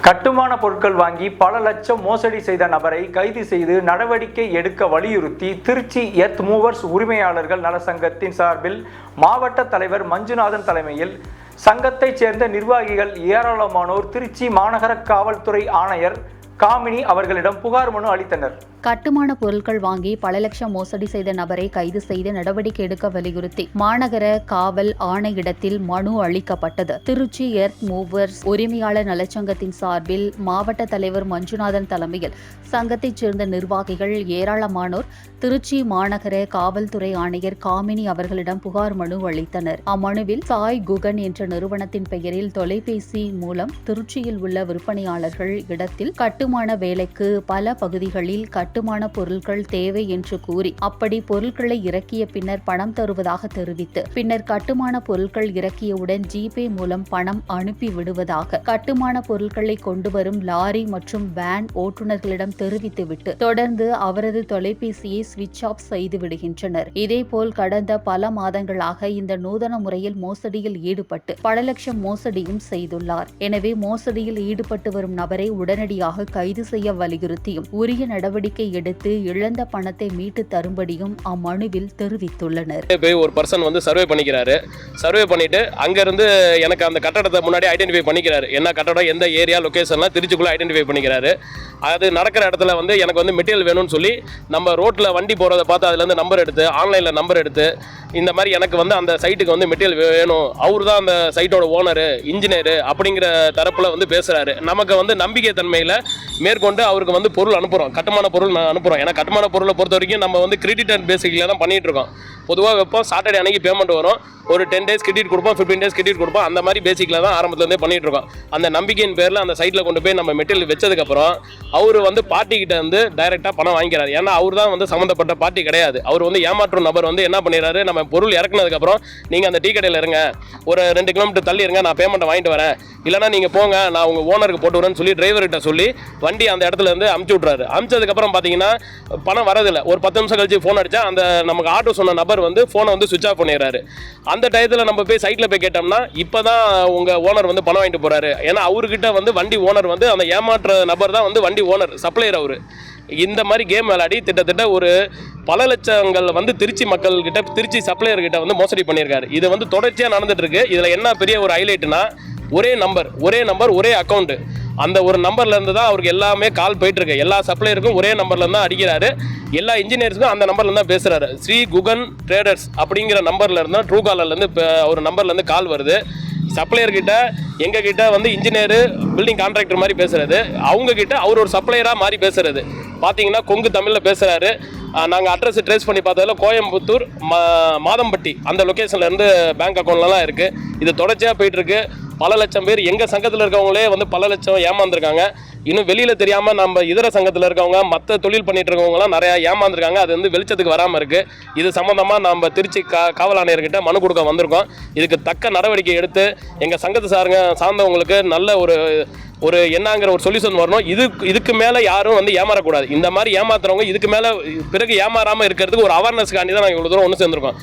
கட்டுமான பொருட்கள் வாங்கி பல லட்சம் மோசடி செய்த நபரை கைது செய்து நடவடிக்கை எடுக்க வலியுறுத்தி திருச்சி எர்த் மூவர்ஸ் உரிமையாளர்கள் நல சங்கத்தின் சார்பில் மாவட்ட தலைவர் மஞ்சுநாதன் தலைமையில் சங்கத்தைச் சேர்ந்த நிர்வாகிகள் ஏராளமானோர் திருச்சி மாநகர காவல்துறை ஆணையர் காமினி அவர்களிடம் புகார் மனு அளித்தனர். கட்டுமான பொருட்கள் வாங்கி பல லட்சம் மோசடி செய்த நபரை கைது செய்து நடவடிக்கை எடுக்க வலியுறுத்தி மாநகர காவல் ஆணையிடத்தில் மனு அளிக்கப்பட்டது. திருச்சி எர்த் மூவர்ஸ் உரிமையாளர் நலச்சங்கத்தின் சார்பில் மாவட்ட தலைவர் மஞ்சுநாதன் தலைமையில் சங்கத்தைச் சேர்ந்த நிர்வாகிகள் ஏராளமானோர் திருச்சி மாநகர காவல்துறை ஆணையர் காமினி அவர்களிடம் புகார் மனு அளித்தனர். அம்மனுவில் சாய் குகன் என்ற நிறுவனத்தின் பெயரில் தொலைபேசி மூலம் திருச்சியில் உள்ள விற்பனையாளர்கள் இடத்தில் கட்டுமான வேலைக்கு பல பகுதிகளில் கட்டுமான பொருட்கள் தேவை என்று கூறி அப்படி பொருட்களை இறக்கிய பின்னர் பணம் தருவதாக தெரிவித்து பின்னர் கட்டுமான பொருட்கள் இறக்கியவுடன் ஜிபே மூலம் பணம் அனுப்பி விடுவதாக கட்டுமான பொருட்களை கொண்டு வரும் லாரி மற்றும் வேன் ஓட்டுநர்களிடம் தெரிவித்துவிட்டு தொடர்ந்து அவரது தொலைபேசியை சுவிட்ச் ஆஃப் செய்து விடுகின்றனர். இதேபோல் கடந்த பல மாதங்களாக இந்த நூதன முறையில் மோசடியில் ஈடுபட்டு பல லட்சம் மோசடியும் செய்துள்ளார். எனவே மோசடியில் ஈடுபட்டு வரும் நபரை உடனடியாக கைது செய்ய வலியுறுத்தியும் உரிய நடவடிக்கை எடுத்து இழந்த பணத்தை மீட்டு தரும்படியும் அம்மனுவில் தெரிவித்துள்ளனர். ஒரு பர்சன் வந்து சர்வே பண்ணிக்கிறாரு. சர்வே பண்ணிட்டு அங்கிருந்து எனக்கு அந்த கட்டடத்தை முன்னாடி ஐடென்டிஃபை பண்ணிக்கிறாரு. என்ன கட்டடம், எந்த ஏரியா, லொகேஷன்லாம் திருச்சிக்குள்ள ஐடென்டிஃபை பண்ணிக்கிறாரு. அது நடக்கிற இடத்துல வந்து எனக்கு வந்து மெட்டீரியல் வேணும்னு சொல்லி நம்ம ரோட்டில் வண்டி போகிறத பார்த்து அதுலேருந்து நம்பர் எடுத்து ஆன்லைனில் நம்பர் எடுத்து இந்த மாதிரி எனக்கு வந்து அந்த சைட்டுக்கு வந்து மெட்டீரியல் வேணும், அவர் தான் அந்த சைட்டோட ஓனரு, இன்ஜினியரு அப்படிங்கிற தரப்பில் வந்து பேசுகிறாரு. நமக்கு வந்து நம்பிக்கை தன்மையில் மேற்கொண்டு அவருக்கு வந்து பொருள் அனுப்புகிறோம், கட்டுமான பொருள் அனுப்புகிறோம். ஏன்னா கட்டுமான பொருளை பொறுத்த வரைக்கும் நம்ம வந்து கிரெடிட் அண்ட் பேசிக்கில் தான் பண்ணிகிட்டு இருக்கோம். பொதுவாக வைப்போம், சாட்டர்டே அன்னைக்கு பேமெண்ட் வரும், ஒரு 10 days கிரெடிட் கொடுப்போம், 15 days கிரெடிட் கொடுப்போம். அந்த மாதிரி பேசிக்கில் தான் ஆரம்பத்துலேருந்தே பண்ணிகிட்டு இருக்கோம். அந்த நம்பிக்கையின் பேரில் அந்த சைட்டில் கொண்டு போய் நம்ம மெட்டீரியல் வச்சதுக்கப்புறம் அவர் வந்து பார்ட்டிக்கிட்ட வந்து டைரெக்டாக பணம் வாங்கிக்கிறார். ஏன்னா அவர் தான் வந்து சம்மந்தப்பட்ட பார்ட்டி கிடையாது. அவர் வந்து ஏமாற்றும் நபர் வந்து என்ன பண்ணிடுறாரு, நம்ம பொருள் இறக்குனதுக்கப்புறம் நீங்கள் அந்த டீ கடையில் இருங்க, ஒரு 2 கிலோமீட்டர் தள்ளி இருங்க, நான் பேமெண்ட்டை வாங்கிட்டு வரேன், இல்லைனா நீங்கள் போங்க, நான் உங்கள் ஓனருக்கு போட்டு வரேன்னு சொல்லி டிரைவர்கிட்ட சொல்லி வண்டி அந்த இடத்துல இருந்து அமுச்சு விட்றாரு. அமுச்சதுக்கப்புறம் பார்த்தீங்கன்னா பணம் வரதில்லை. ஒரு 10 நிமிஷம் கழிச்சு ஃபோன் அடித்தா அந்த நமக்கு ஆட்டோ சொன்ன நபர் வந்து ஃபோனை வந்து சுவிட்ச் ஆஃப் பண்ணிடுறாரு. அந்த டயத்தில் நம்ம போய் சைட்டில் போய் கேட்டோம்னா இப்போ தான் உங்கள் ஓனர் வந்து பணம் வாங்கிட்டு போகிறாரு. ஏன்னா அவர்கிட்ட வந்து வண்டி ஓனர் வந்து அந்த ஏமாற்ற நபர் தான் வந்து வண்டி ஓனர், சப்ளையர் அவர். இந்த மாதிரி கேம் விளையாடி கிட்டத்தட்ட ஒரு பல லட்சங்கள் வந்து திருச்சி மக்கள்கிட்ட, திருச்சி சப்ளையர்கிட்ட வந்து மோசடி பண்ணியிருக்காரு. இது வந்து தொடர்ச்சியாக நடந்துட்டு இருக்கு. இதில் என்ன பெரிய ஒரு ஹைலைட்னா ஒரே நம்பர் ஒரே அக்கௌண்ட்டு. அந்த ஒரு நம்பர்ல இருந்து தான் அவருக்கு எல்லாமே கால் போயிட்டு இருக்கு. எல்லா சப்ளையருக்கும் ஒரே நம்பர்ல தான் அடிக்கிறாரு. எல்லா இன்ஜினியர்ஸுக்கும் அந்த நம்பர்ல தான் பேசுறாரு. ஸ்ரீ குகன் ட்ரேடர்ஸ் அப்படிங்கிற நம்பர்ல இருந்தா ட்ரூ காலர்ல இருந்து ஒரு நம்பர்ல இருந்து கால் வருது. சப்ளையர் கிட்ட எங்க கிட்ட வந்து இன்ஜினியர், பில்டிங் கான்ட்ராக்டர் மாதிரி பேசுறது, அவங்க கிட்ட அவர் ஒரு சப்ளையரா மாறி பேசுறது. பார்த்தீங்கன்னா கொங்கு தமிழில் பேசுகிறாரு. நாங்கள் அட்ரஸ் ட்ரேஸ் பண்ணி பார்த்ததில் கோயம்புத்தூர் மாதம்பட்டி அந்த லொக்கேஷனில் இருந்து பேங்க் அக்கௌண்ட்லாம் இருக்குது. இது தொடர்ச்சியாக போயிட்டுருக்கு. பல லட்சம் பேர் எங்கள் சங்கத்தில் இருக்கவங்களே வந்து பல லட்சம் ஏமாந்துருக்காங்க. இன்னும் வெளியில் தெரியாமல் நம்ம இதர சங்கத்தில் இருக்கவங்க, மற்ற தொழில் பண்ணிட்டு இருக்கவங்களாம் நிறையா ஏமாந்துருக்காங்க. அது வந்து வெளிச்சத்துக்கு வராமல் இருக்குது. இது சம்மந்தமாக நம்ம திருச்சி காவல் ஆணையர்கிட்ட மனு கொடுக்க வந்திருக்கோம். இதுக்கு தக்க நடவடிக்கை எடுத்து எங்கள் சங்கத்தை சார்ந்தவங்களுக்கு நல்ல ஒரு என்னங்கிற ஒரு சொல்யூஷன் வரணும். இதுக்கு மேலே யாரும் வந்து ஏமாறக்கூடாது. இந்த மாதிரி ஏமாத்துறவங்க இதுக்கு மேலே பிறகு ஏமாறாமல் இருக்கிறதுக்கு ஒரு அவேர்னஸ்க்காண்டி தான் நாங்கள் இவ்வளோ தூரம் ஒன்று சேர்ந்துருக்கோம்.